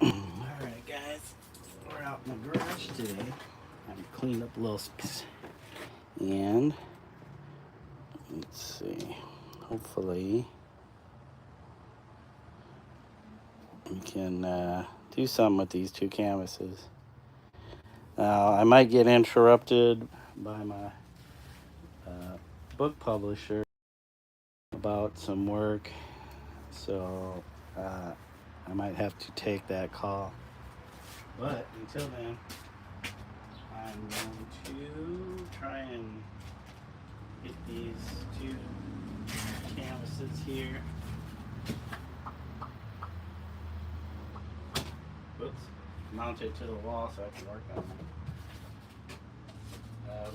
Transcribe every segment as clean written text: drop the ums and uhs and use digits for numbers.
Alright guys, we're out in the garage today. I've cleaned up a little space. And let's see, hopefully we can do something with these two canvases. Now I might get interrupted by my book publisher about some work, so I might have to take that call. But until then, I'm going to try and get these two canvases here. Whoops, mounted to the wall so I can work on them.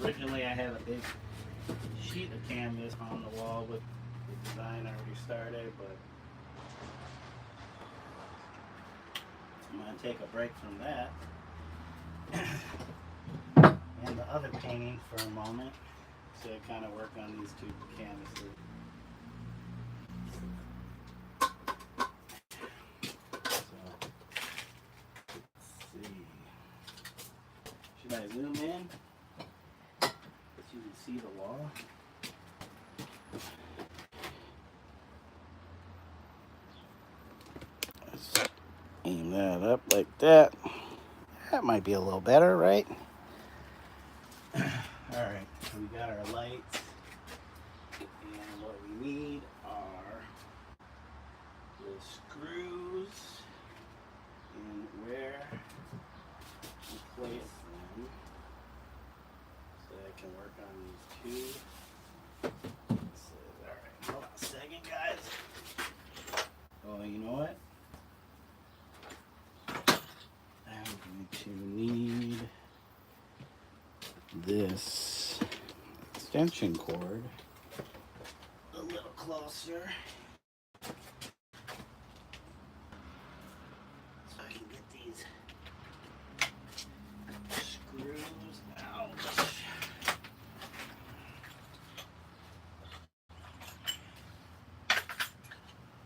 Originally, I had a big sheet of canvas on the wall with the design already started, but I'm going to take a break from that and the other painting for a moment to kind of work on these two canvases. So, let's see. Should I zoom in so you can see the wall? Let's aim that up like that. That might be a little better, right? Alright, so we got our lights, and what we need are the screws and where to place them so I can work on these two. Alright, hold on a second, guys. Oh, you know what? I'm going to need this extension cord a little closer so I can get these screws out.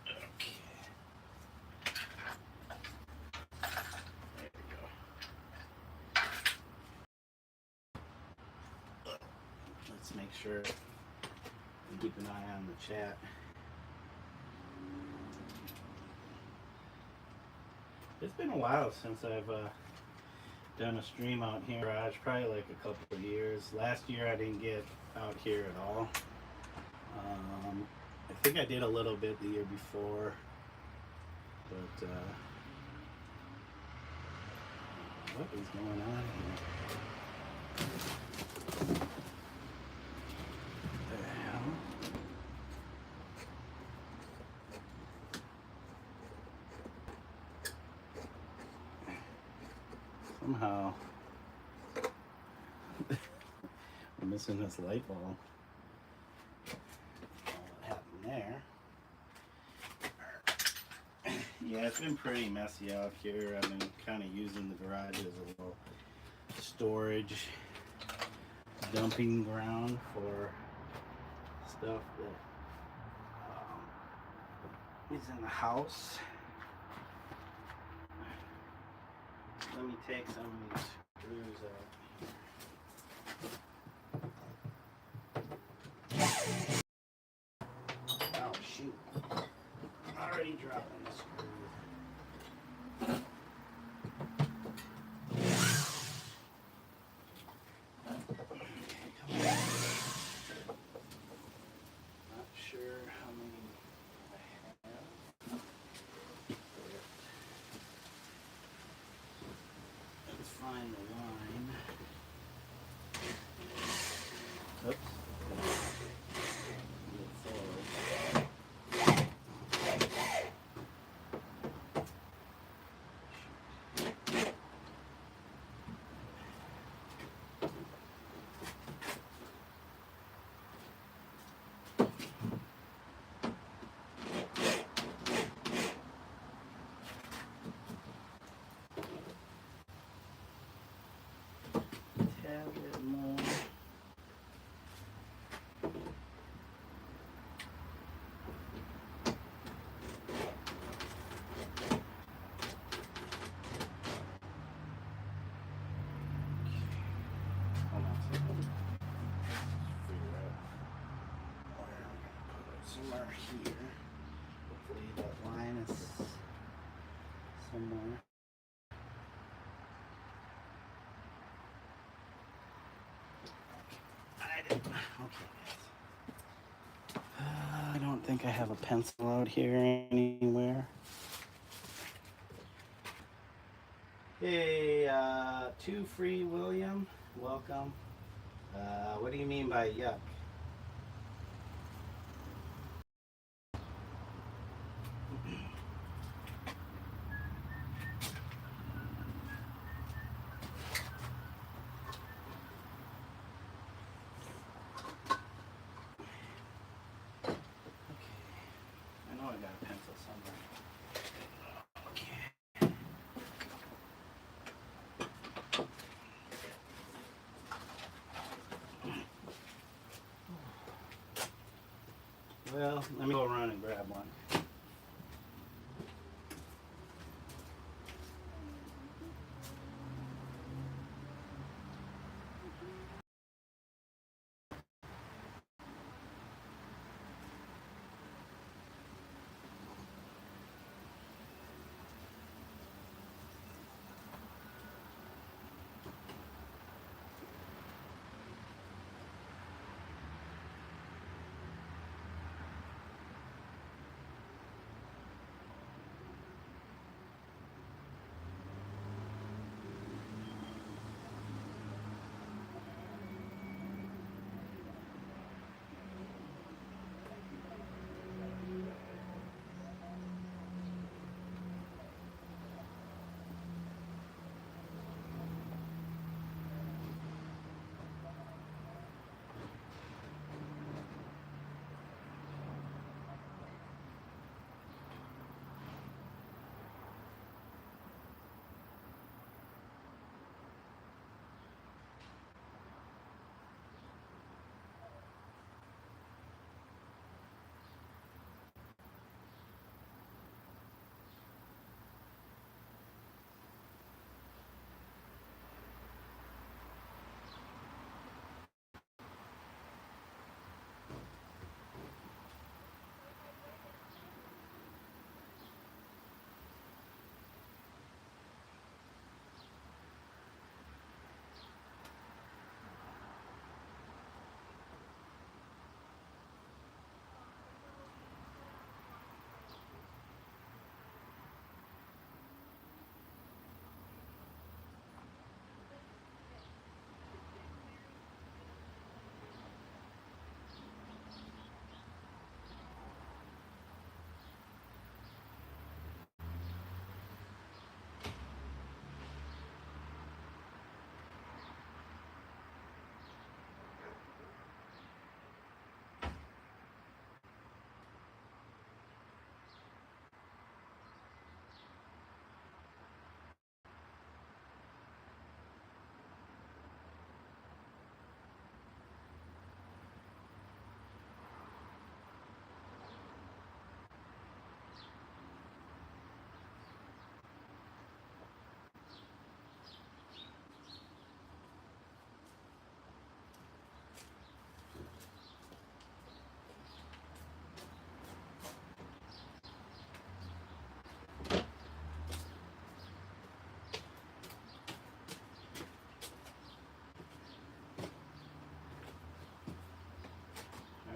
Okay. There we go. Let's make sure we keep an eye on the chat. It's been a while since I've done a stream out here in the garage, probably like a couple of years. Last year I didn't get out here at all. I think I did a little bit the year before, but what is going on here? What the hell? Somehow we're missing this light bulb. What happened there? Yeah, it's been pretty messy out here. I've been kind of using the garage as a little storage dumping ground for stuff that is in the house. Let me take some of these screws out. Oh shoot. Already dropping the screws. somewhere here. Hopefully that line is somewhere. I don't think I have a pencil out here anywhere. Hey, Two Free William, welcome. What do you mean by yuck? Well, let me go run and grab one.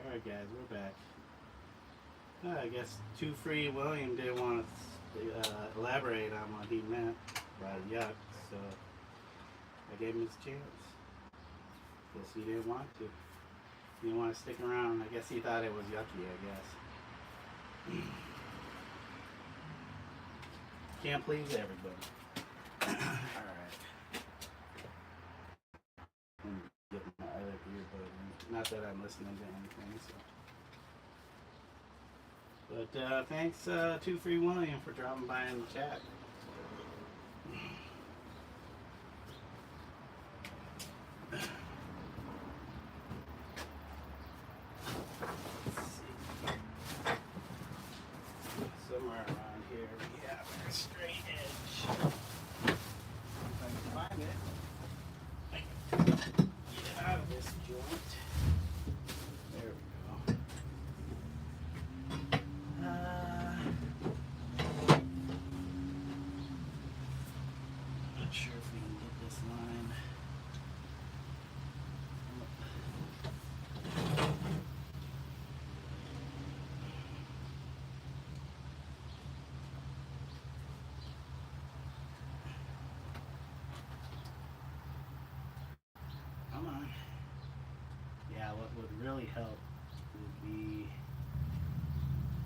Alright guys, we're back. I guess Two Free William didn't want to elaborate on what he meant by yuck, so I gave him his chance. Guess he didn't want to. He didn't want to stick around. I guess he thought it was yucky, I guess. Can't please everybody. Alright. Get my other earbud in. Not that I'm listening to anything, so. But thanks Two Free William for dropping by in the chat. Somewhere around here we have our straight edge. If I can find it, I can get it out of this joint. There we go. what would really help would be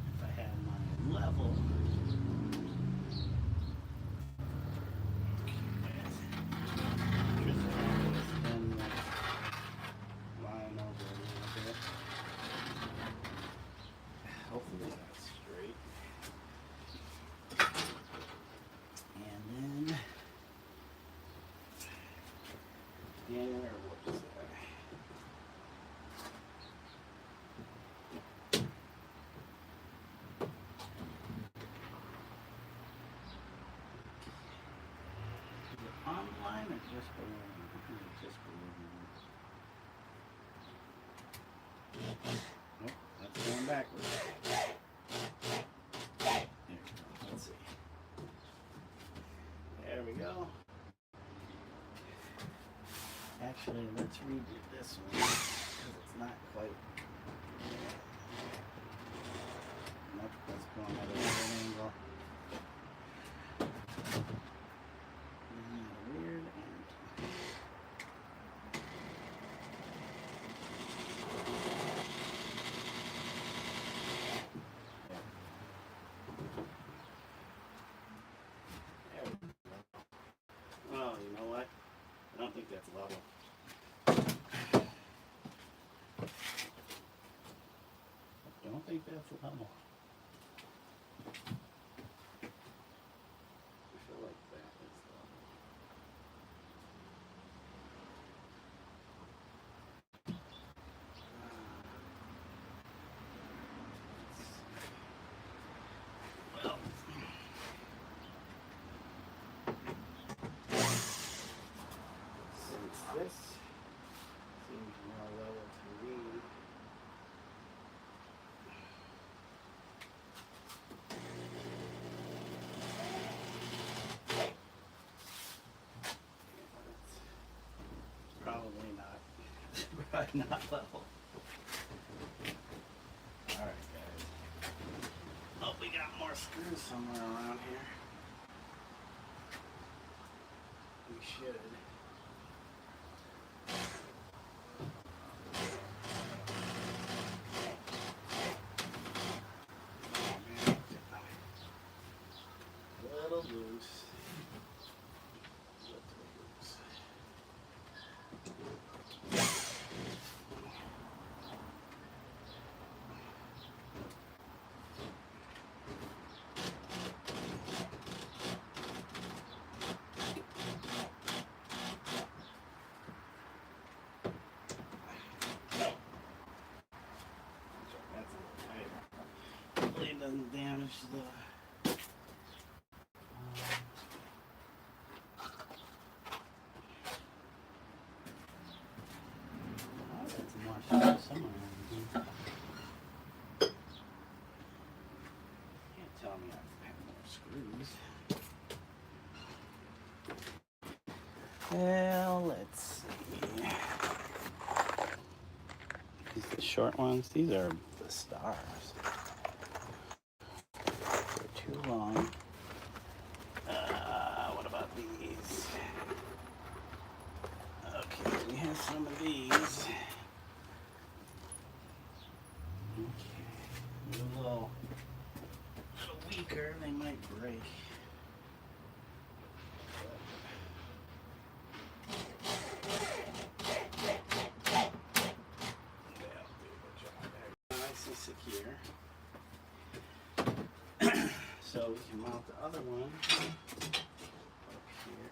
if I had my level. Just extend that line over a little bit. Hopefully that's straight. And then dinner, what is that? Is it on the line or just below? I think it's just below the line. Nope, that's going backwards. There we go. Let's see. There we go. Actually, let's redo this one because it's not quite. Nope, that's going at a weird angle. Weird angle. There we go. Well, you know what? I don't think that's level. I don't think that's level. I feel like that is level. Well, since this seems more level to me, probably not. Probably not level. Alright, guys. Oh, we got more screws somewhere around here. We should. Little loose. Hopefully it doesn't damage the that's more screws somewhere. Can't tell me I have more screws. Well, let's see. These are the short ones. These are the stars. They're too long. What about these? Okay, we have some of these. Okay, a little weaker, they might break. Nice and secure. So we can mount the other one up here.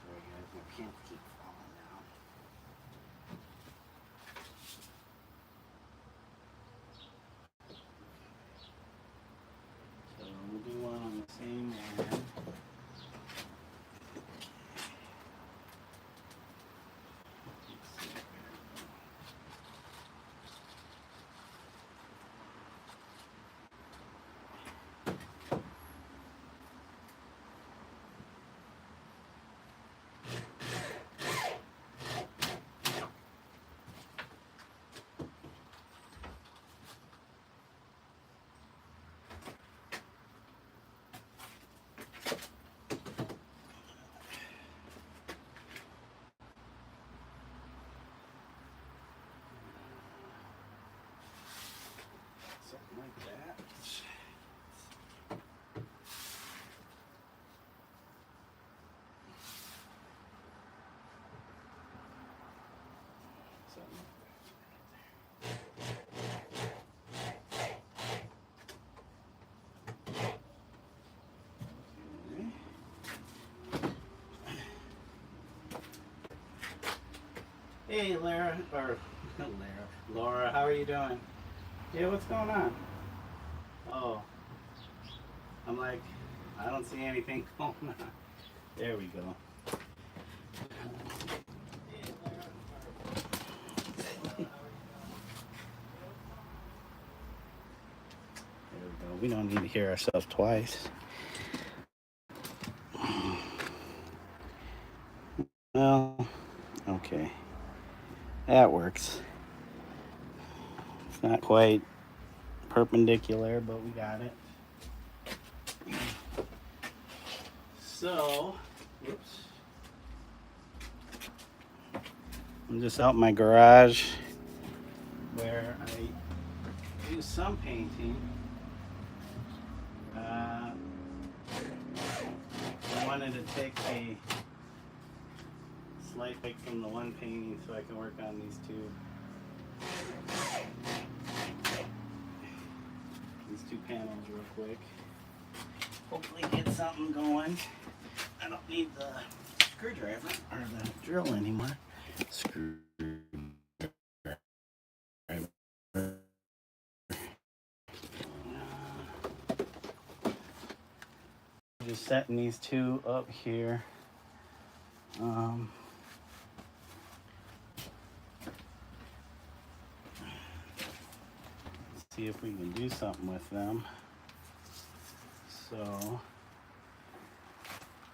Sorry guys, my pants keep falling down. So we'll do one on the same end. Hey, Lara, or not Lara, Laura, how are you doing? Yeah, what's going on? Oh, I'm like, I don't see anything going on. There we go. There we go. We don't need to hear ourselves twice. Well, okay. That works. It's not quite perpendicular, but we got it. So, whoops. I'm just out in my garage where I do some painting. I wanted to take a slight break from the one painting so I can work on these two panels real quick. Hopefully get something going. I don't need the screwdriver or the drill anymore. Just setting these two up here. See if we can do something with them. So,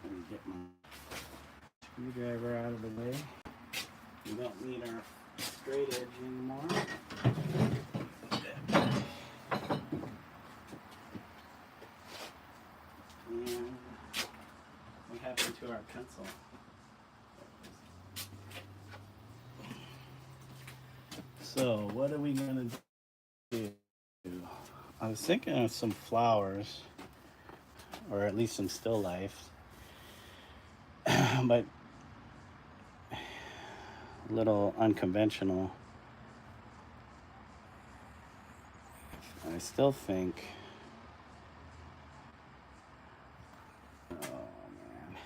let me get my screwdriver out of the way. We don't need our straight edge anymore. And what happened to our pencil? So, what are we gonna do? I was thinking of some flowers, or at least some still lifes, but a little unconventional. I still think, oh man,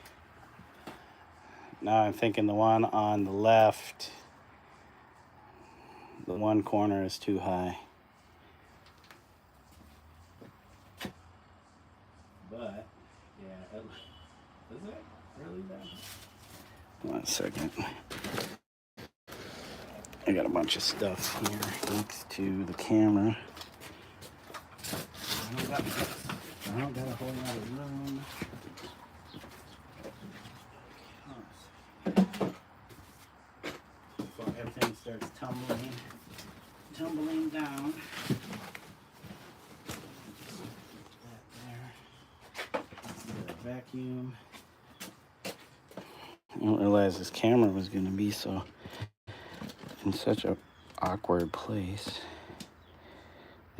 now I'm thinking the one on the left, the one corner is too high. But, yeah, is it really that? 1 second. I got a bunch of stuff here next to the camera. I don't got a whole lot of room. Before everything starts tumbling down. Vacuum. I didn't realize this camera was going to be so in such an awkward place.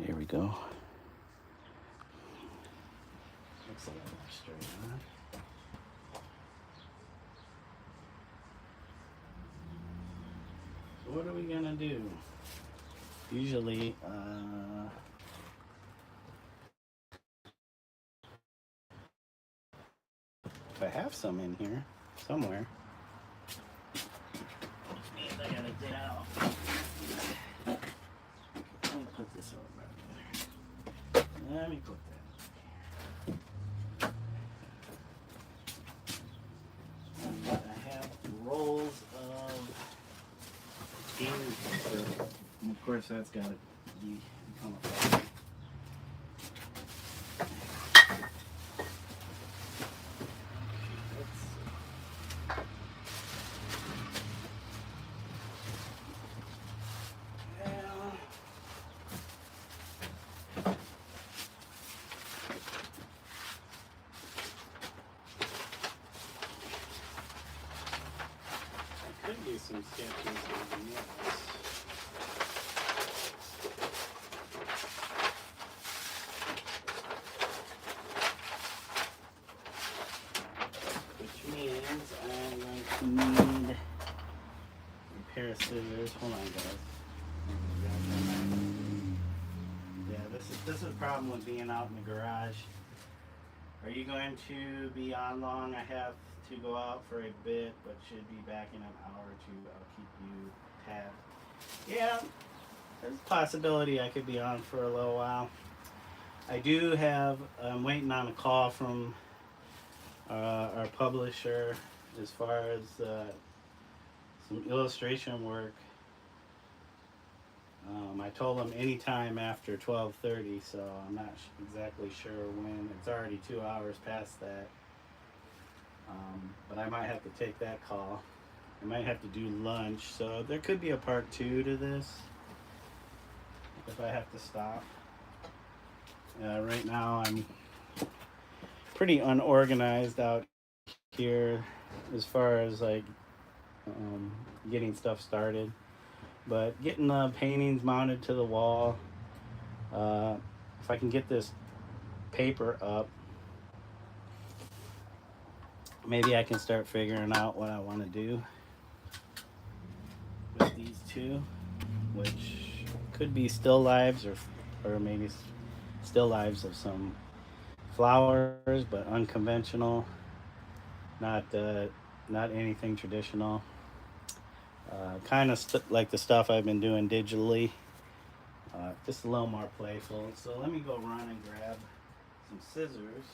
There we go. Looks a little more straight on. So what are we going to do? Usually, if I have some in here somewhere, I gotta get out. Let me put this over there. Let me put that over here. I have rolls of game paper. And of course, that's got to become a problem. Some sketches of the nails. Which means I'm going to need a pair of scissors. Hold on, guys. Yeah, this is a problem with being out in the garage. Are you going to be on long? I have to go out for a bit, but should be back in an hour or two. I'll keep you tabbed. Yeah, there's a possibility I could be on for a little while. I'm waiting on a call from our publisher as far as some illustration work. I told them anytime after 12:30, so I'm not exactly sure when. It's already 2 hours past that. But I might have to take that call. I might have to do lunch, so there could be a part 2 to this if I have to stop. Right now I'm pretty unorganized out here as far as like getting stuff started, but getting the paintings mounted to the wall, if I can get this paper up, maybe I can start figuring out what I want to do with these two, which could be still lives or maybe still lives of some flowers, but unconventional, not anything traditional. Kind of like the stuff I've been doing digitally, just a little more playful. So let me go run and grab some scissors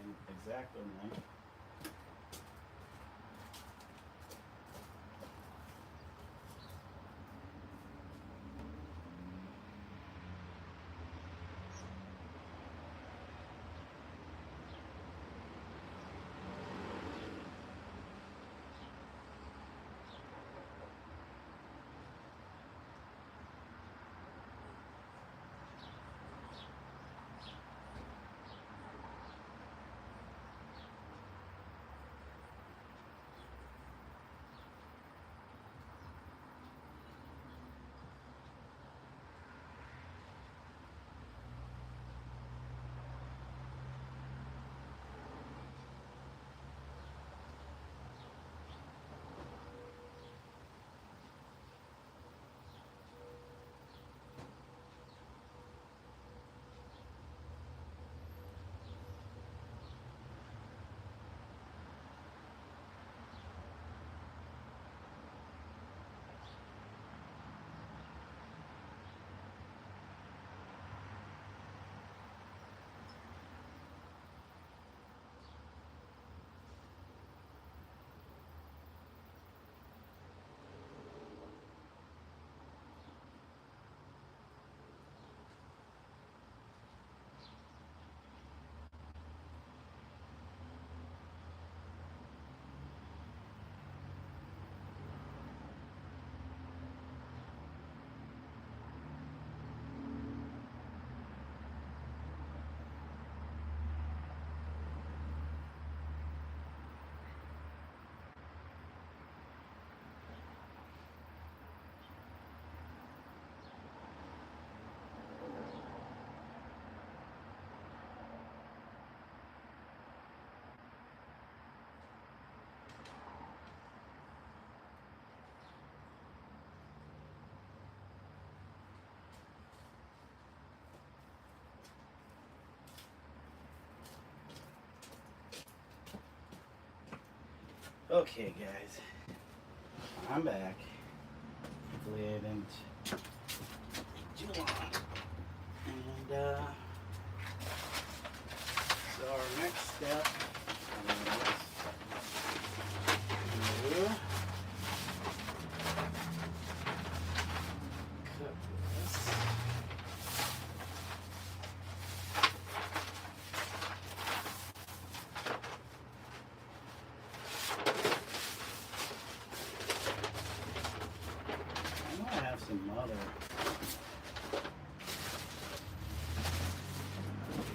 and X-Acto knife. Okay, guys, I'm back. Hopefully I didn't too long. And so our next step is to cut this. Some other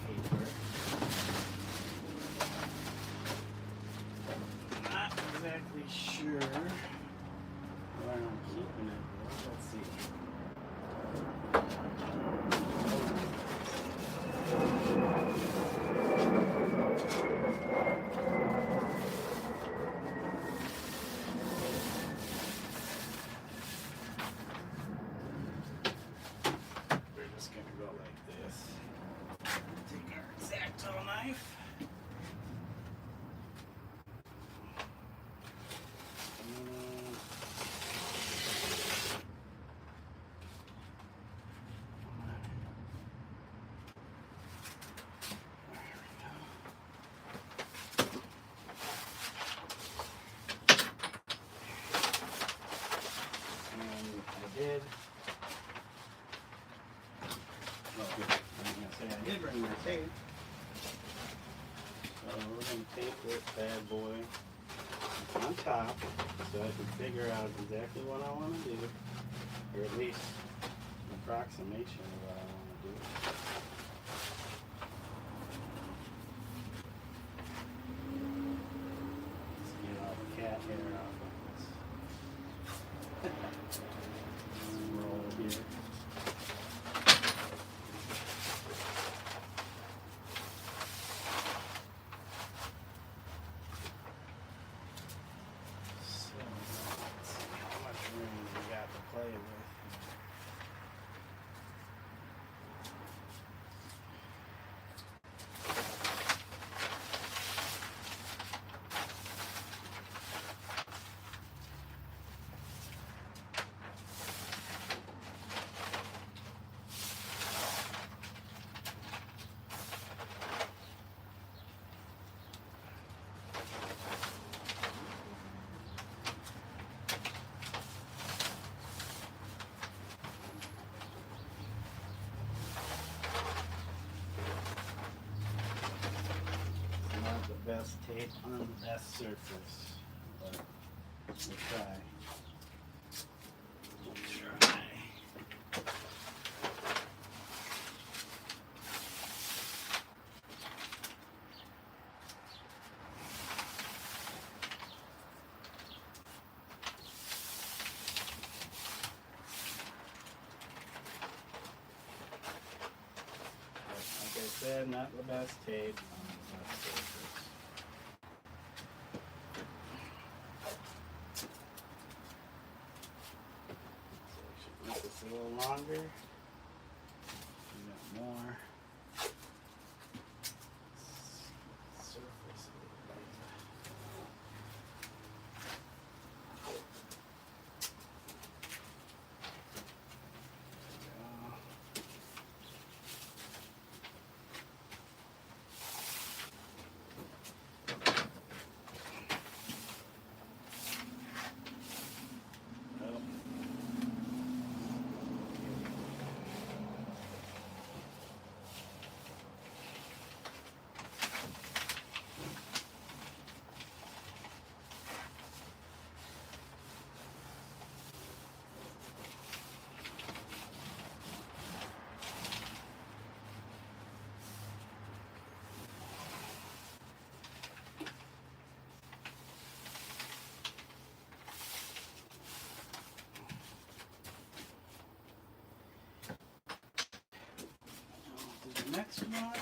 paper. Not exactly sure where I'm keeping it. Let's see. did. Oh, good. I'm going to say I did bring my tape. So we're going to tape this bad boy on top so I can figure out exactly what I want to do, or at least an approximation of what I want to do. Let's get all the cat hair off of this. Let's roll here. Play with. The best tape on the best surface, but we'll try. Like I said, not the best tape on the best surface. A little longer. We got more surface. The next one.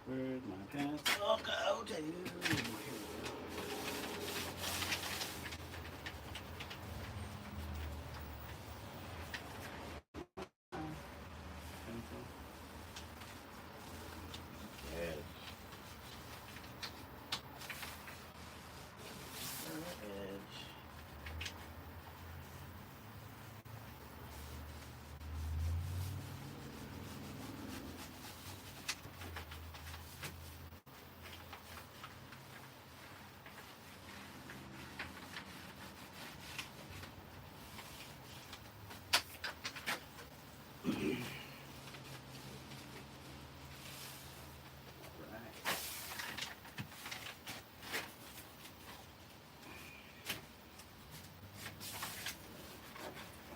Where'd my pencil go to? Pencil. Edge. Edge.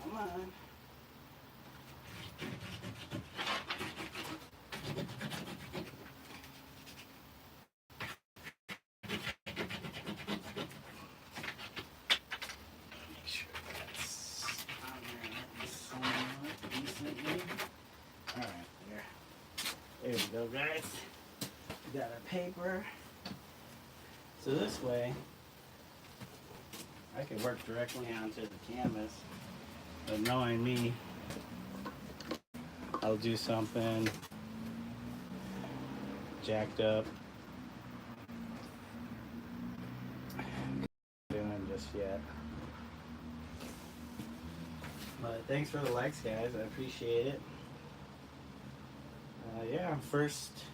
Come on. Make sure that's on there somewhat decently. Alright, there we go, guys. We got our paper. So this way, I can work directly onto the canvas. But knowing me, I'll do something jacked up. Doing just yet. But thanks for the likes, guys. I appreciate it. Yeah, first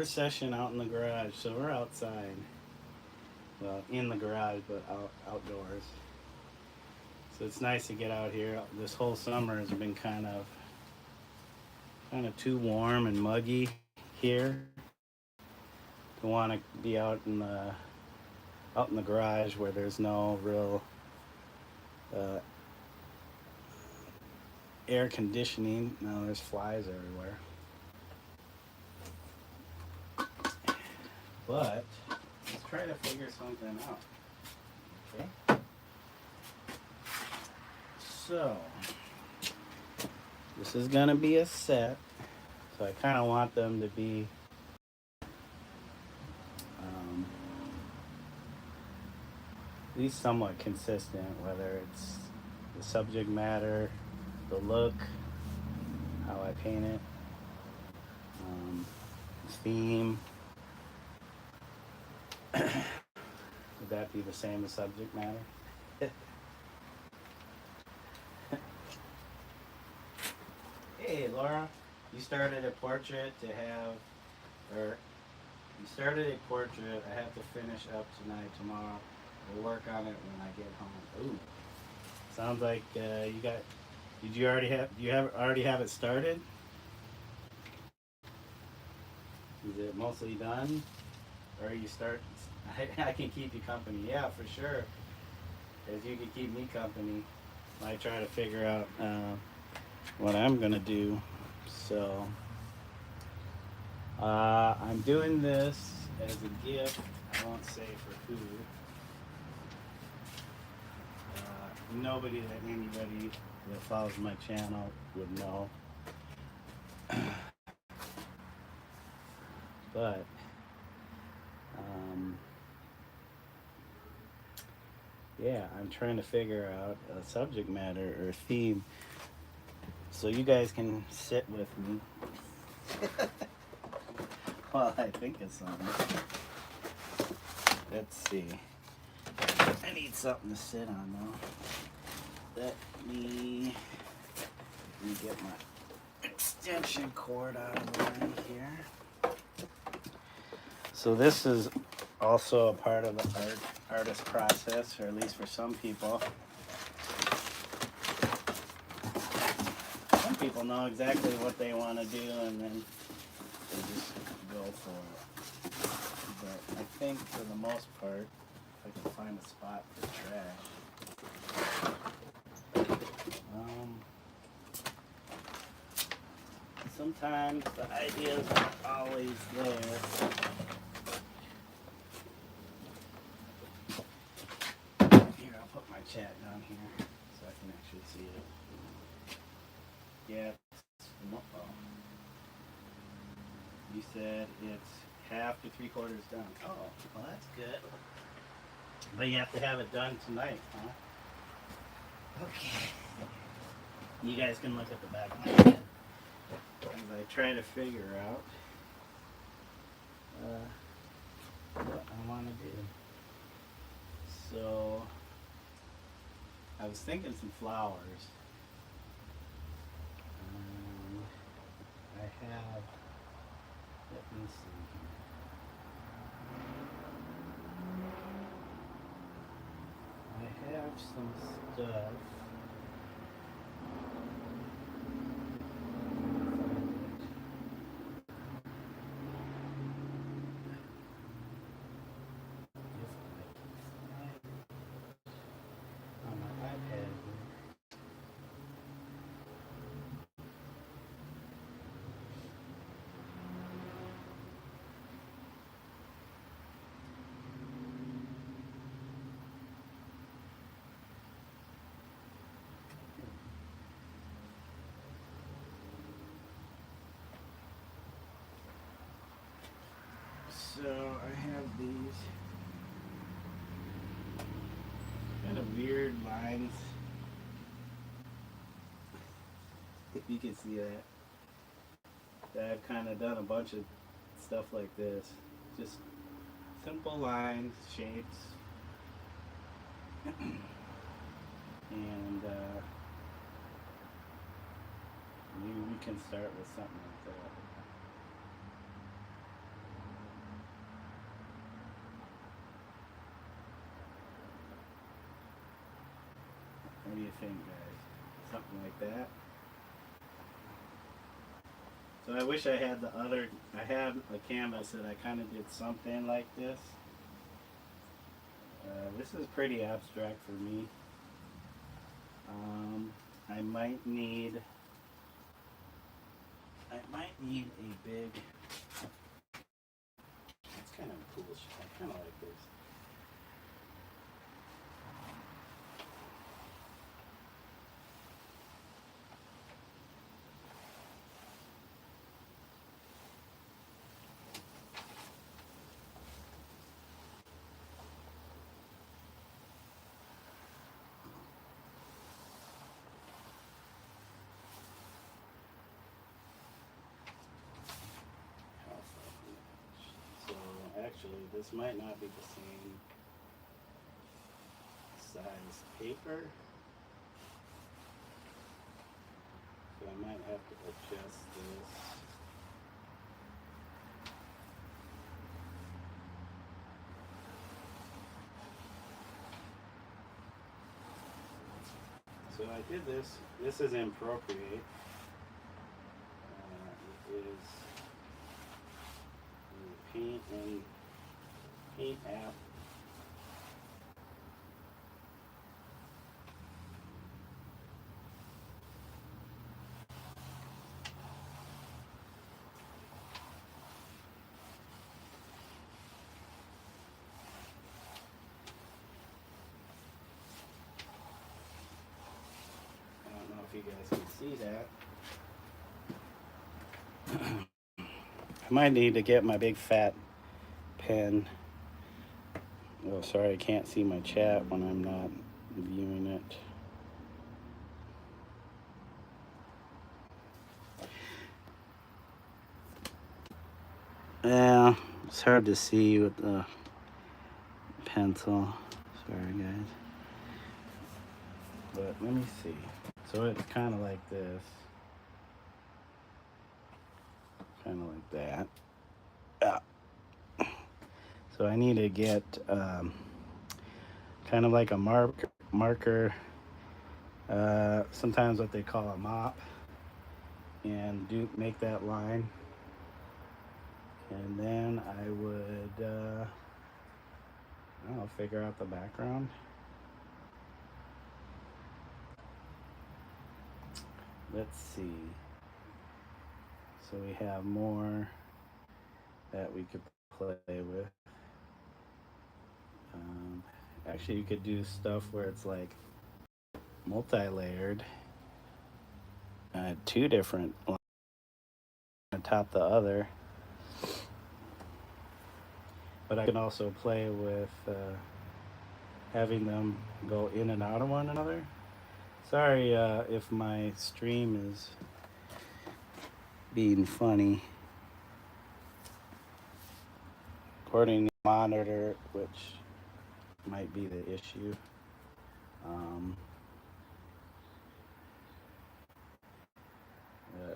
session out in the garage. So we're outside. Well, in the garage, but outdoors. So it's nice to get out here. This whole summer has been kind of too warm and muggy here to want to be out in the garage where there's no real air conditioning. No, there's flies everywhere. But let's try to figure something out. Okay. So, this is going to be a set, so I kind of want them to be at least somewhat consistent, whether it's the subject matter, the look, how I paint it, theme. Would that be the same as subject matter? Hey Laura, you started a portrait to have, or you started a portrait I have to finish up tonight, tomorrow. We'll work on it when I get home. Ooh, sounds like you got, do you already have it started? Is it mostly done? Or you start, I can keep you company. Yeah, for sure. As you can keep me company. I try to figure out what I'm gonna do. So I'm doing this as a gift. I won't say for who. Anybody that follows my channel would know. But yeah, I'm trying to figure out a subject matter or theme so you guys can sit with me while I think of something. Let's see. I need something to sit on though. Let me get my extension cord out of the way here. So this is also a part of the artist process, or at least for some people. Some people know exactly what they want to do and then they just go for it. But I think for the most part, if I can find a spot for trash. Sometimes the ideas aren't always there. Here, I'll put my chat down here so I can actually see it. Yeah. You said it's half to 3/4 done. Oh, well that's good. But you have to have it done tonight, huh? Okay. You guys can look at the back of my head as I try to figure out what I want to do. So, I was thinking some flowers. I have, let me see here. I have some stuff. On my iPad here. So I have these kind of weird lines. If you can see that I've kind of done a bunch of stuff like this. Just simple lines, shapes, and maybe we can start with something like that. What do you think, guys? Something like that? So I wish I had I had a canvas that I kind of did something like this. This is pretty abstract for me. I might need a big, it's kind of a cool shot. I kind of like this. Actually, this might not be the same size paper, so I might have to adjust this. So I did this. This is in Procreate. It is Paint app. I don't know if you guys can see that. I might need to get my big fat pen. Oh, sorry, I can't see my chat when I'm not viewing it. Yeah, it's hard to see with the pencil. Sorry, guys. But let me see. So it's kind of like this. Kind of like that. So I need to get kind of like a marker, sometimes what they call a mop, and make that line. And then I would, I don't know, figure out the background. Let's see. So we have more that we could play with. Actually, you could do stuff where it's like multi-layered, two different lines on top of the other. but I can also play with having them go in and out of one another. Sorry if my stream is being funny. According to the monitor, which might be the issue.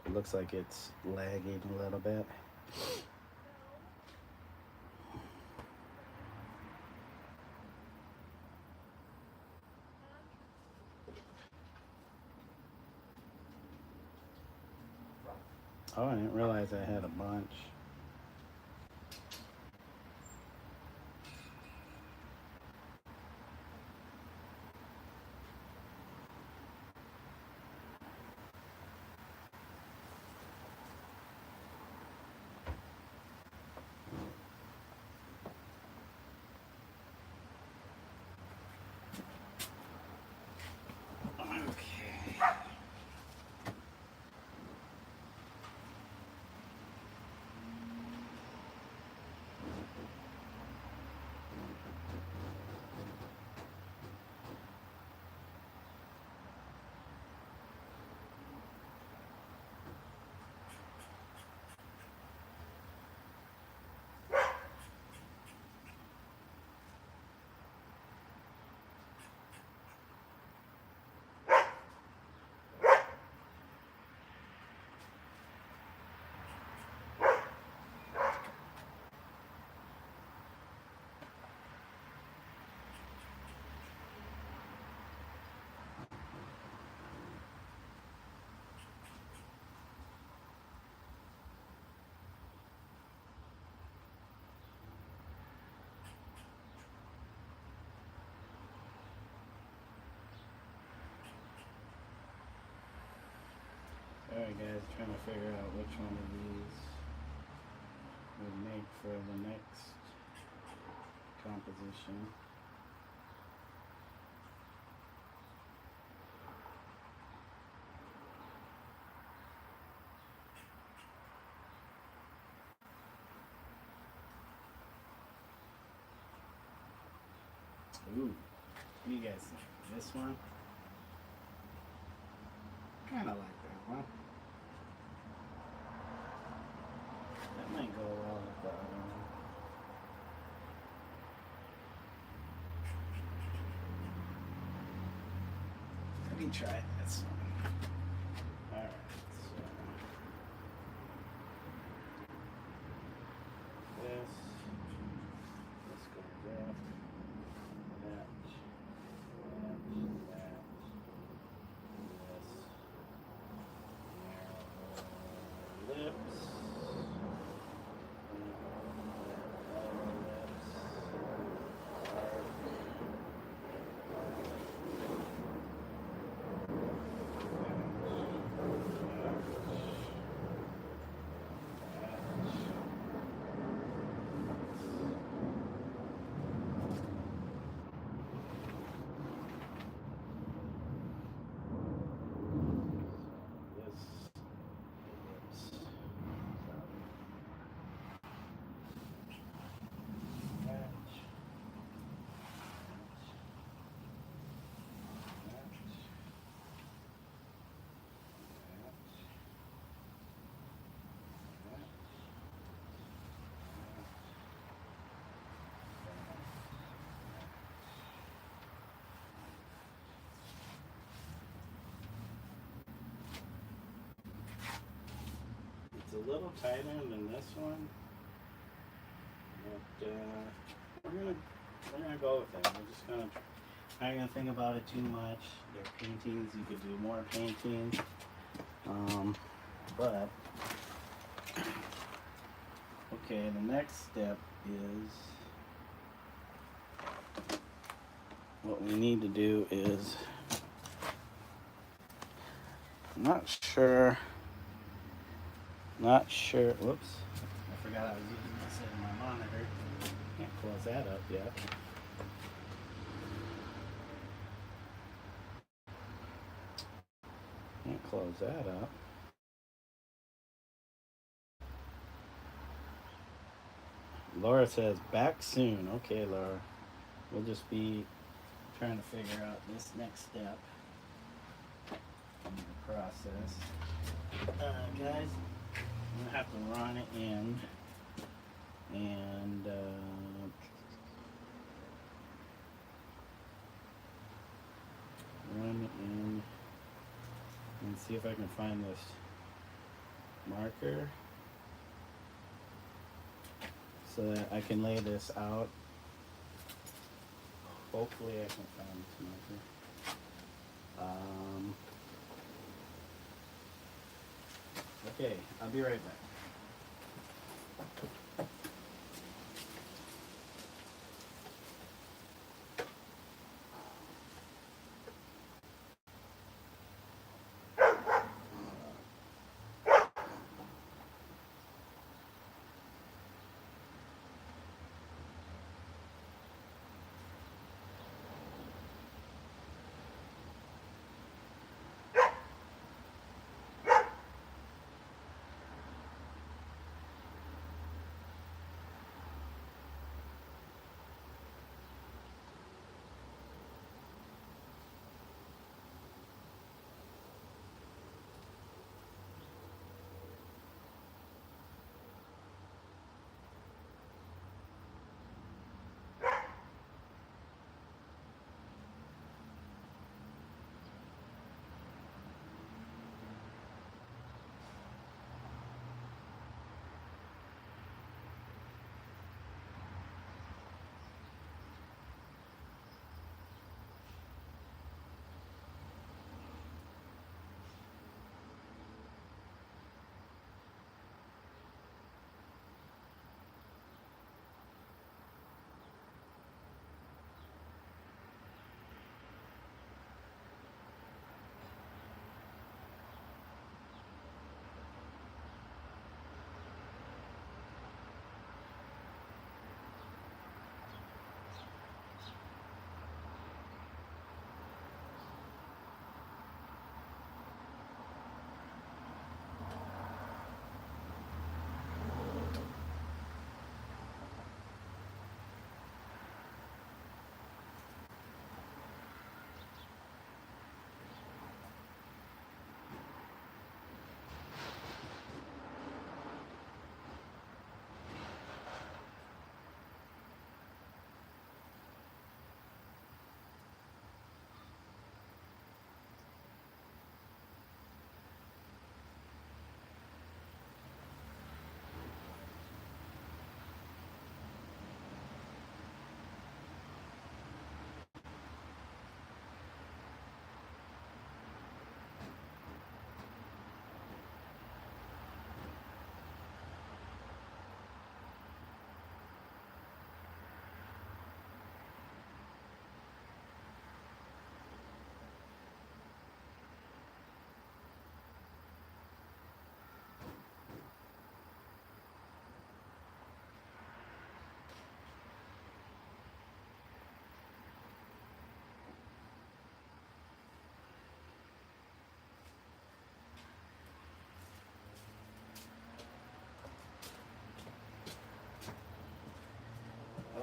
It looks like it's lagging a little bit. Oh, I didn't realize I had a bunch. Alright guys, trying to figure out which one of these would make for the next composition. Ooh, what do you guys think? This one? Kinda like that one. That might go well with the other one. Let me try this one. Alright, so this goes there, that, this, lips. It's a little tighter than this one, but we're gonna go with it. We're just not gonna think about it too much. They're paintings. You could do more painting, but okay. The next step is what we need to do is not sure. Whoops. I forgot I was using this in my monitor. Can't close that up yet. Can't close that up. Laura says back soon. Okay, Laura. We'll just be trying to figure out this next step in the process. Guys, I'm gonna have to run it in and run it in and see if I can find this marker so that I can lay this out. Hopefully I can find this marker. Okay, I'll be right back.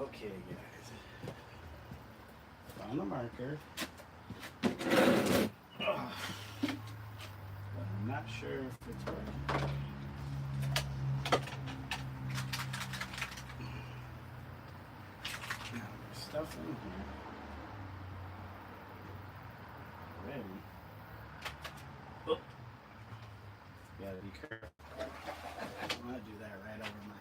Okay, guys. Found the marker. But I'm not sure if it's working. Now, there's stuff in here. Ready. Oh. Gotta be careful. I'm gonna do that right over my.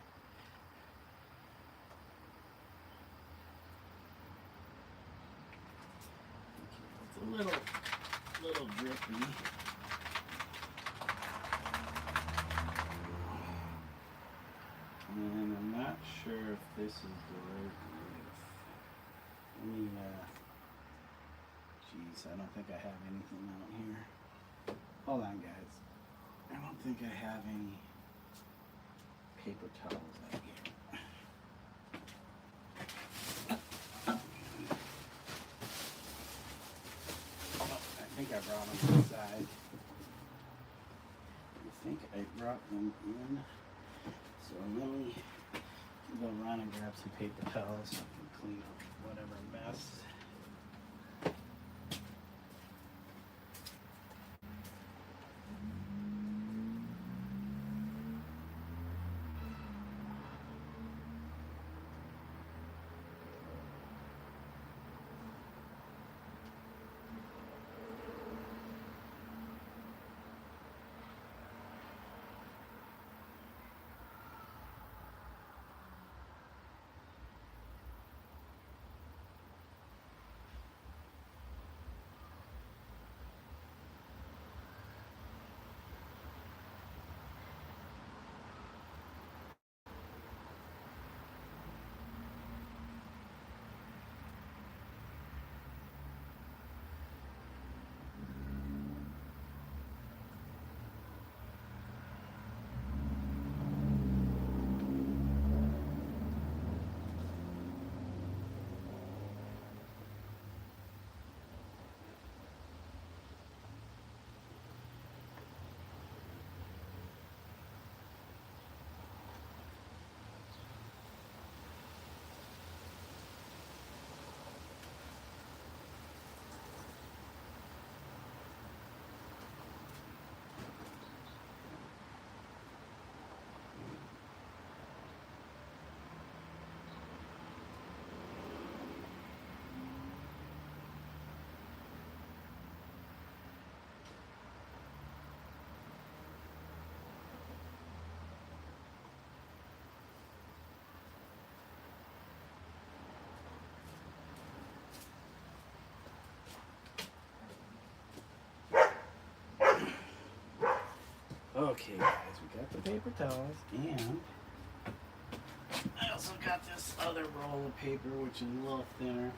It's a little drippy. And I'm not sure if this is the right width. Let me, geez, I don't think I have anything out here. Hold on, guys. I don't think I have any paper towels out here. Oh, I think I brought them inside. I think I brought them in. So let me go run and some paper towels so I can clean up whatever mess. Okay guys, we got the paper towels, and I also got this other roll of paper which is a little thinner.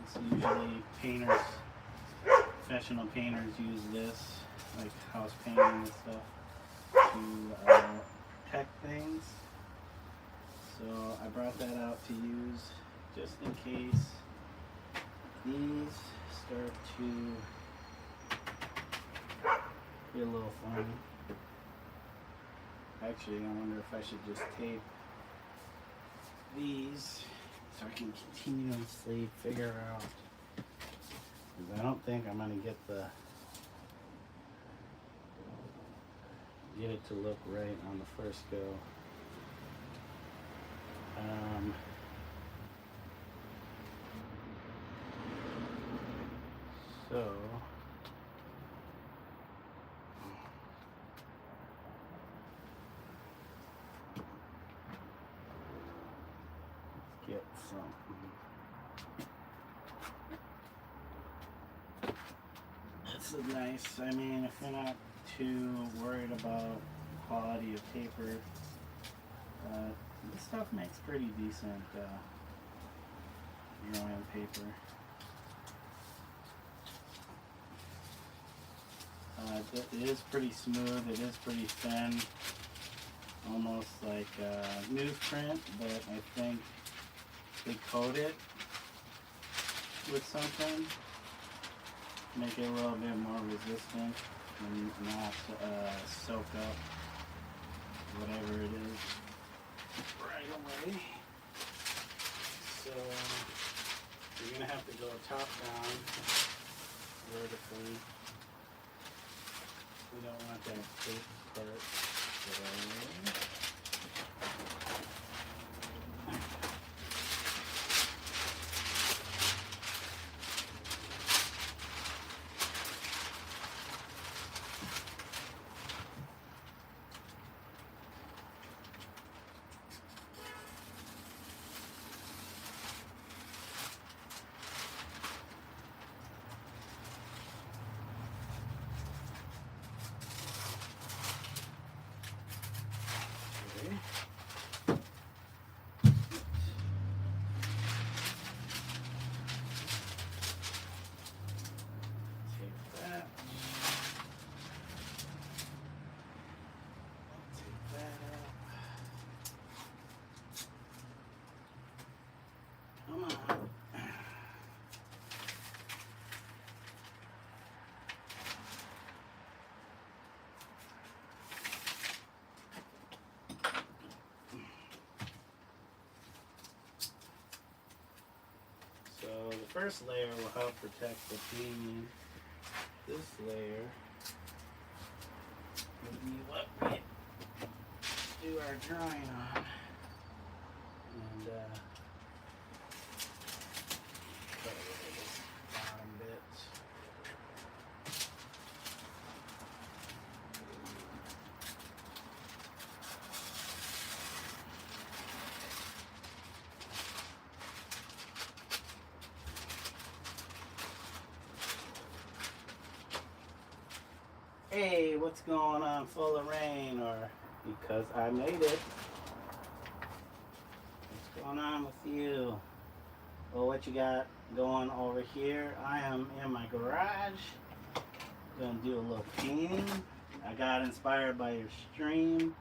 It's usually painters, professional painters use this, like house painting and stuff, to protect things. So I brought that out to use just in case these start to get a little funny. Actually, I wonder if I should just tape these so I can continuously figure out, because I don't think I'm going to get it to look right on the first go. So let's get some. This is nice. I mean, if you're not too worried about quality of paper, this stuff makes pretty decent drawing paper. It is pretty smooth, it is pretty thin, almost like newsprint, but I think they coat it with something, make it a little bit more resistant and not soak up whatever it is right away. So you're going to have to go top down vertically. We don't want that thick part. first layer will help protect the painting. This layer will be what we do our drawing on. And cut away this bottom bit. Hey, what's going on? Full of rain, or because I made it. What's going on with you? Well, what you got going over here? I am in my garage. Gonna do a little painting. I got inspired by your stream,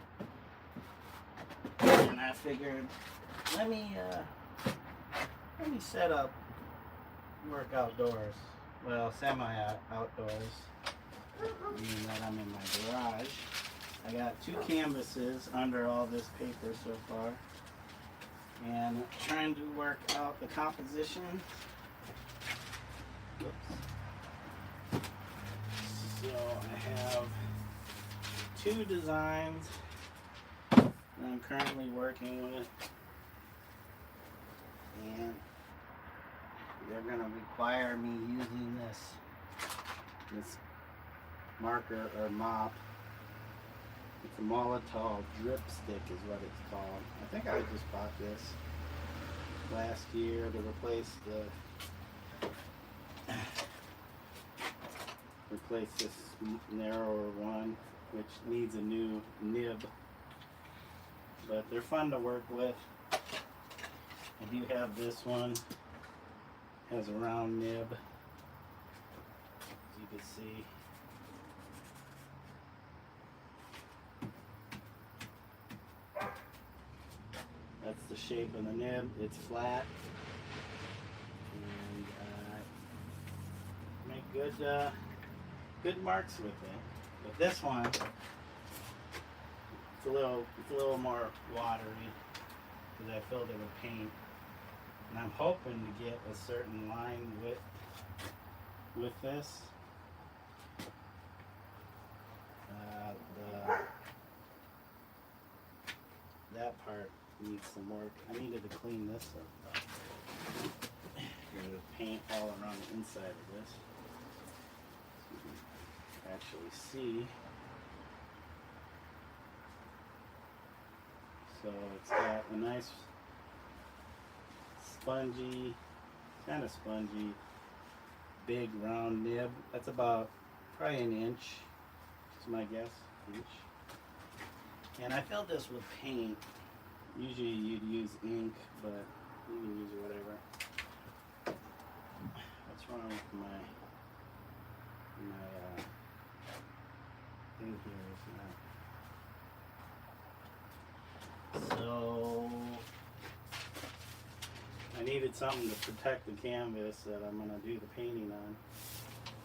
and I figured let me set up work outdoors. Well, semi outdoors. Meaning that I'm in my garage. I got 2 canvases under all this paper so far, and trying to work out the composition. Whoops. So I have 2 designs that I'm currently working with, and they're going to require me using this marker or mop. It's a Molotov drip stick is what it's called. I think I just bought this last year to replace this narrower one, which needs a new nib. But they're fun to work with. I do have this one. Has a round nib, as you can see. That's the shape of the nib. It's flat, and make good marks with it. But this one, it's a little more watery because I filled it with paint, and I'm hoping to get a certain line width with this. That part needs some work. I needed to clean this up. There's paint all around the inside of this. So you can actually see. So it's got a nice spongy, kind of spongy, big round nib. That's about probably an inch, is my guess, inch. And I filled this with paint. Usually you'd use ink, but you can use whatever. What's wrong with my thing here is not. So I needed something to protect the canvas that I'm going to do the painting on.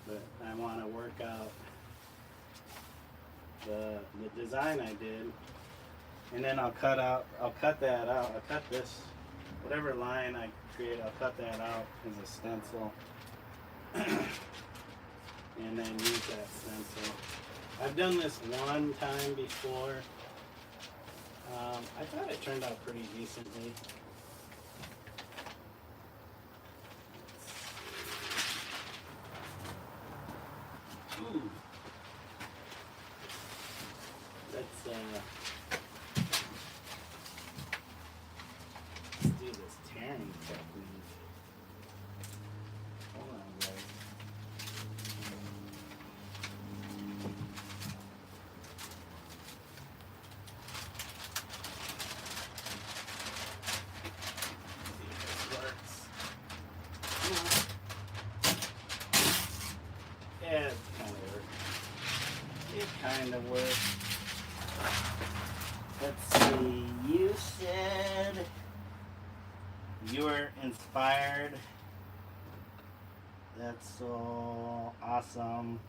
But I want to work out the design I did, and then I'll cut that out. I'll cut this, whatever line I create, I'll cut that out as a stencil, and then use that stencil. I've done this one time before. I thought it turned out pretty decently. Ooh. Let's do this tearing technique. Hold on, guys. See if this works. Yeah, it kind of works. It kind of works. Let's see, you said you were inspired. That's so awesome.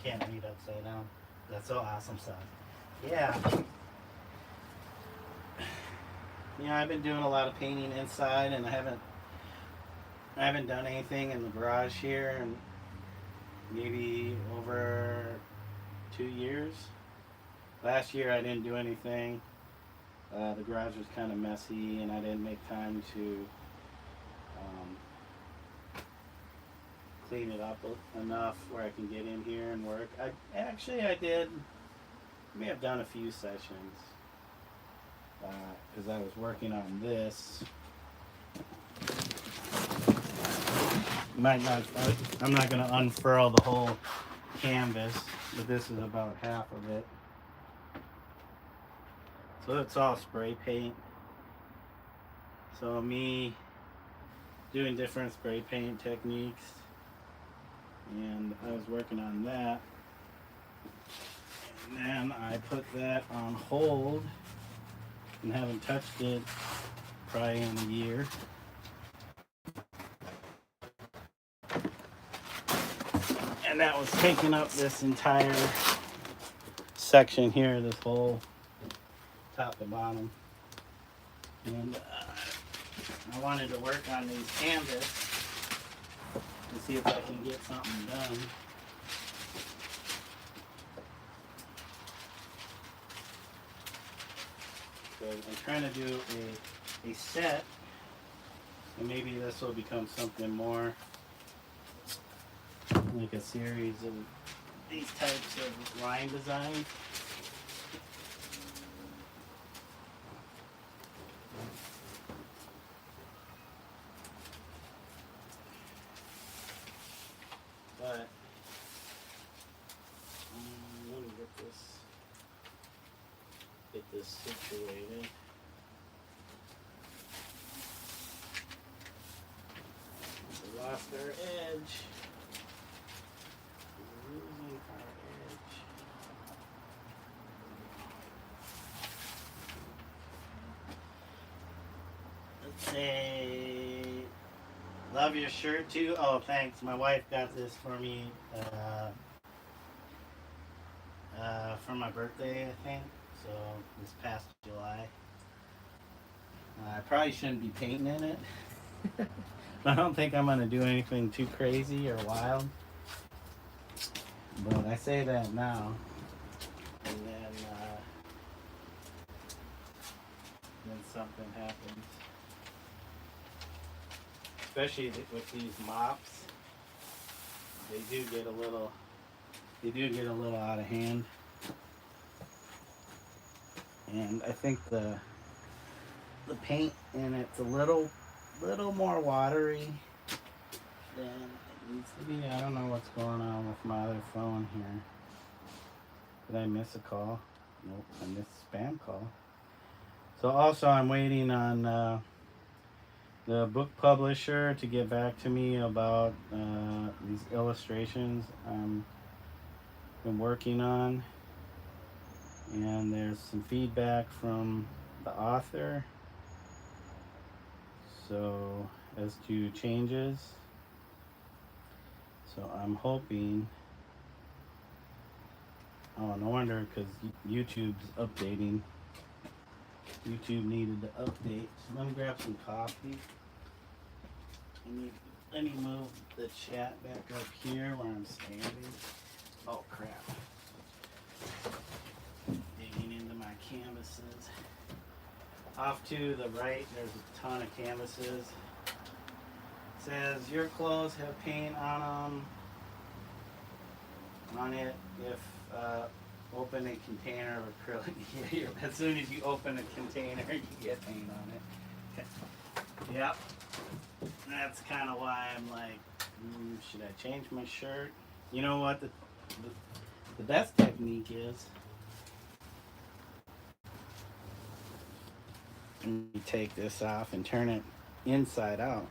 Can't read upside down. That's so awesome stuff. Yeah. You know, I've been doing a lot of painting inside, and I haven't I haven't done anything in the garage here in maybe over 2 years. Last year I didn't do anything. The garage was kind of messy, and I didn't make time to um, clean it up enough where I can get in here and work. I did. May have done a few sessions because I was working on this. Might not. I'm not going to unfurl the whole canvas, but this is about half of it. So it's all spray paint. So me doing different spray paint techniques, and I was working on that. And then I put that on hold and haven't touched it probably in a year. And that was taking up this entire section here, this whole top to bottom. And I wanted to work on these canvas and see if I can get something done. So I'm trying to do a set, and maybe this will become something more like a series of these types of line designs. But let me get this situated. We lost our edge. We're losing our edge. Let's say, love your shirt too. Oh, thanks. My wife got this for me for my birthday, I think. So this past July. I probably shouldn't be painting in it. I don't think I'm gonna do anything too crazy or wild. But I say that now, and then something happens. Especially with these mops, they do get a little out of hand. And I think the paint in it's a little more watery than it needs to be. I don't know what's going on with my other phone here. Did I miss a call? Nope, I missed a spam call. So also I'm waiting on the book publisher to get back to me about these illustrations I'm been working on. And there's some feedback from the author, so as to changes. So I'm hoping, oh, no wonder, because YouTube's updating. YouTube needed to update. So let me grab some coffee. Let me move the chat back up here where I'm standing. Oh crap. Digging into my canvases. Off to the right, there's a ton of canvases. It says your clothes have paint on it if open a container of acrylic. As soon as you open a container, you get paint on it. Yep. That's kind of why I'm like, should I change my shirt? You know what the best technique is? Let me take this off and turn it inside out.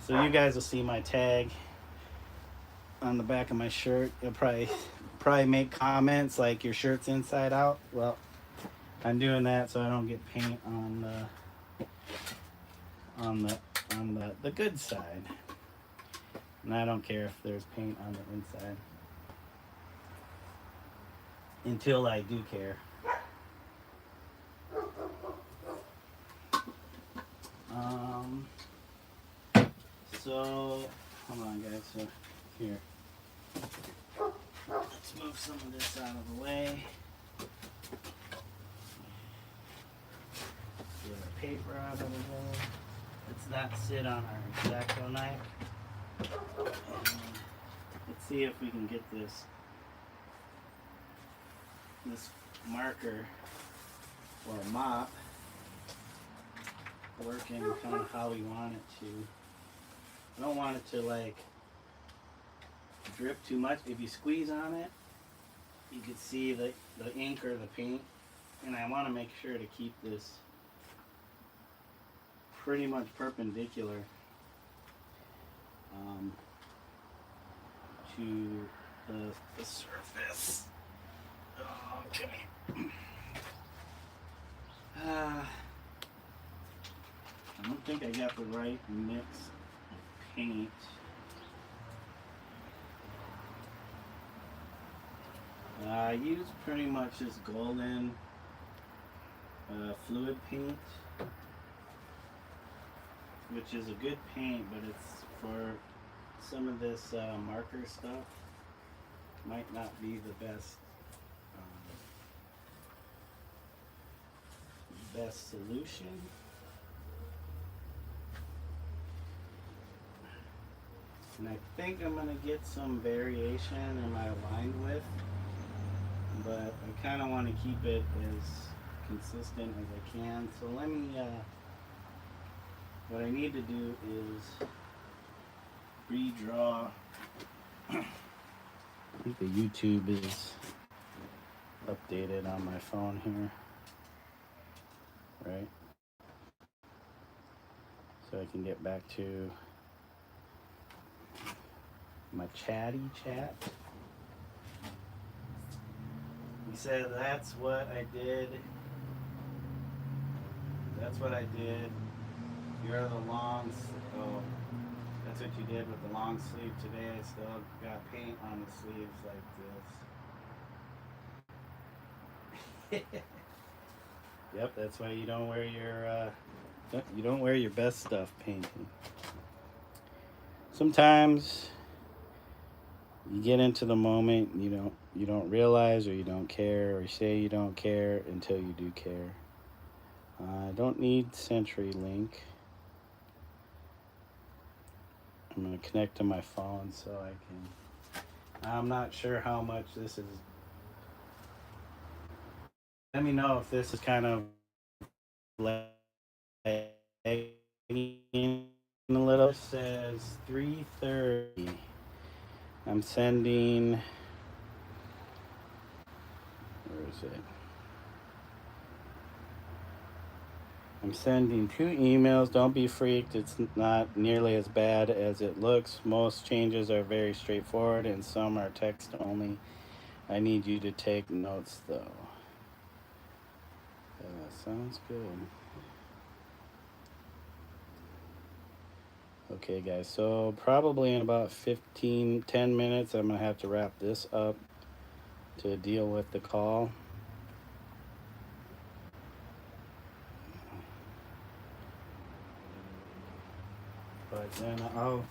So you guys will see my tag on the back of my shirt. You'll probably make comments like your shirt's inside out. Well, I'm doing that so I don't get paint on the good side. And I don't care if there's paint on the inside. Until I do care. So, hold on guys, so here. Let's move some of this out of the way. Get our paper out of the way. Let's not sit on our X-Acto knife. And let's see if we can get this marker or mop working kind of how we want it to. I don't want it to like drip too much. If you squeeze on it, you can see the ink or the paint, and I want to make sure to keep this pretty much perpendicular to the surface. Okay. I don't think I got the right mix of paint. I use pretty much this golden fluid paint, which is a good paint, but it's for some of this marker stuff. Might not be the best solution. And I think I'm going to get some variation in my line width, but I kind of want to keep it as consistent as I can. So let me, what I need to do is redraw. I think the YouTube is updated on my phone here, right? So I can get back to my chatty chat. He said, that's what I did. That's what I did. You're the long, oh, that's what you did with the long sleeve today. I still got paint on the sleeves like this. Yep, that's why you don't wear your best stuff painting. Sometimes you get into the moment, you don't realize, or you don't care, or you say you don't care until you do care. I don't need CenturyLink. I'm going to connect to my phone so I can. I'm not sure how much this is. Let me know if this is kind of lagging a little. It says 3:30. I'm sending. Where is it? I'm sending 2 emails. Don't be freaked. It's not nearly as bad as it looks. Most changes are very straightforward and some are text only. I need you to take notes though. Sounds good. Okay guys, so probably in about 10 minutes I'm gonna have to wrap this up to deal with the call. But then I'll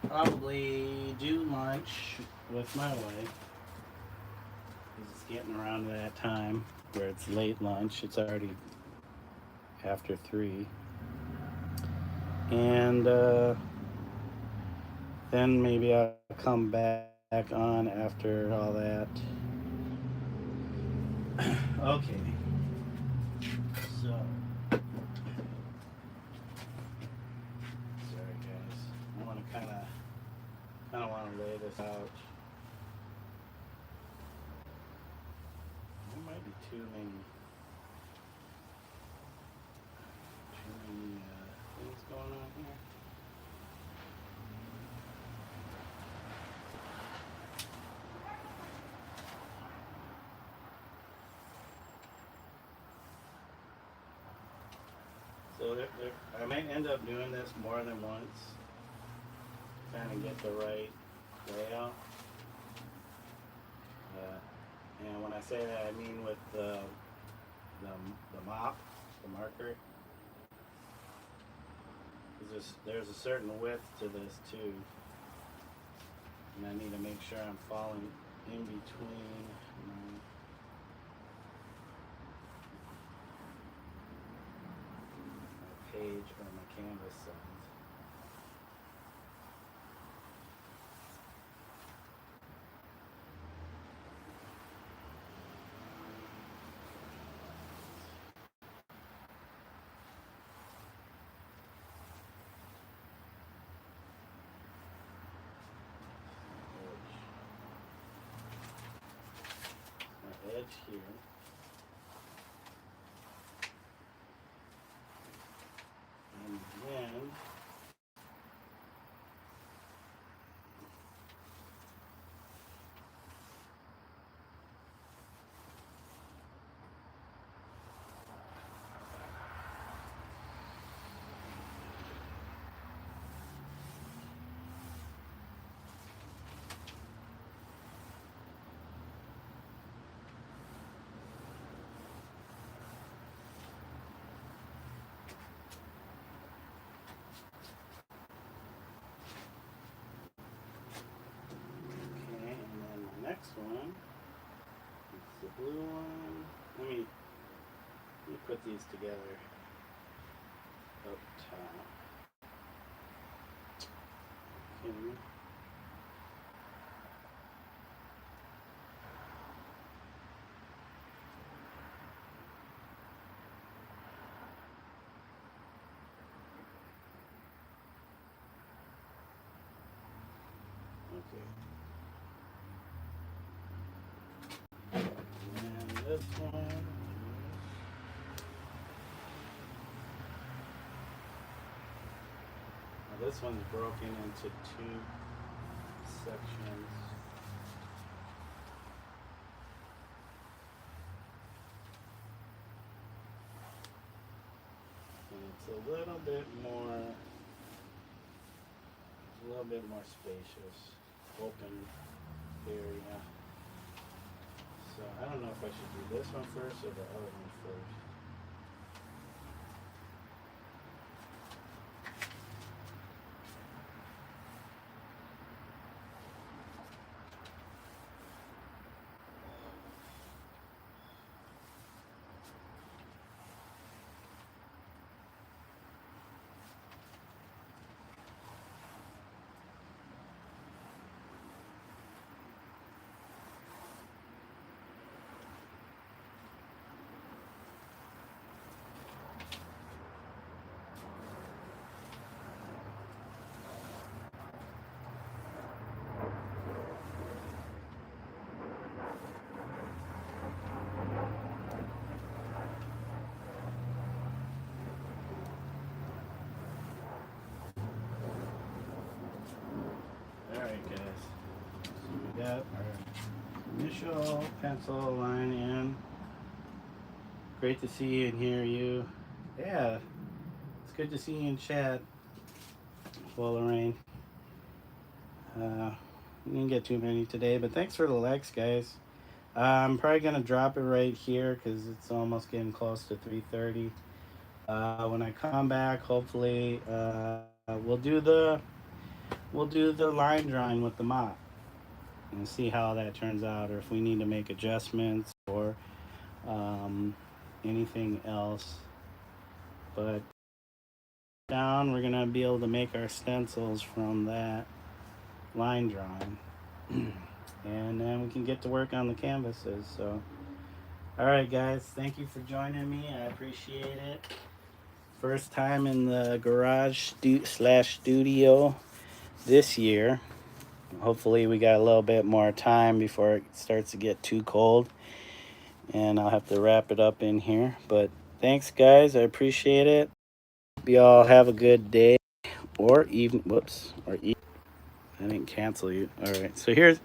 probably do lunch with my wife, because it's getting around to that time where it's late lunch. It's already after 3. And then maybe I'll come back on after all that. Okay. So, sorry guys. I want to kind of want to lay this out. There might be too many things going on here. So I might end up doing this more than once, kind of get the right layout. And when I say that, I mean with the mop, the marker. Because there's a certain width to this too, and I need to make sure I'm falling in between my page or my canvas size. Edge here. And then next one, it's the blue one. Let me put these together up top. Okay. And this one. Now this one's broken into two sections. And it's a little bit more spacious, open area. So I don't know if I should do this one first or the other one first. Got our initial pencil line in. Great to see you and hear you. Yeah, it's good to see you in chat. Full of rain. We didn't get too many today, but thanks for the likes, guys. I'm probably gonna drop it right here because it's almost getting close to 3:30. When I come back, hopefully we'll do the line drawing with the mop and see how that turns out, or if we need to make adjustments or anything else. But down, we're gonna be able to make our stencils from that line drawing, and then we can get to work on the canvases. So, all right, guys, thank you for joining me. I appreciate it. First time in the garage slash studio this year. Hopefully we got a little bit more time before it starts to get too cold, and I'll have to wrap it up in here. But thanks, guys, I appreciate it. Hope you all have a good day or evening. Whoops, or evening. I didn't cancel you. All right, so here's,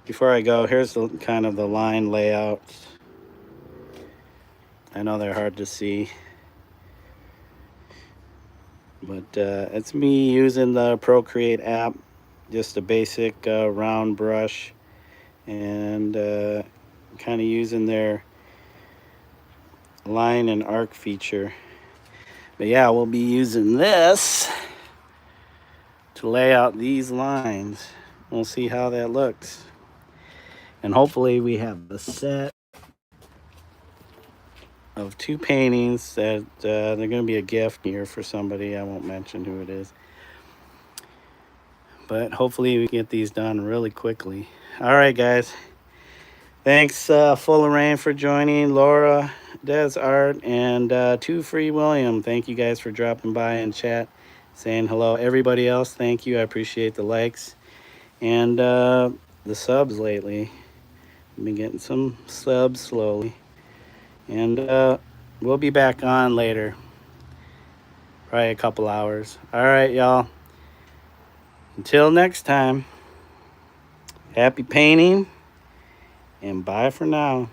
before I go, here's the kind of the line layout. I know they're hard to see, but it's me using the Procreate app. Just a basic round brush, and kind of using their line and arc feature. But yeah, we'll be using this to lay out these lines. We'll see how that looks. And hopefully we have a set of 2 paintings that they're going to be a gift here for somebody. I won't mention who it is. But hopefully we get these done really quickly. All right, guys. Thanks, Full of Rain, for joining. Laura, Des, Art, and 2 Free William. Thank you guys for dropping by and chat, saying hello. Everybody else, thank you. I appreciate the likes and the subs lately. I've been getting some subs slowly. And we'll be back on later. Probably a couple hours. All right, y'all. Until next time, happy painting and bye for now.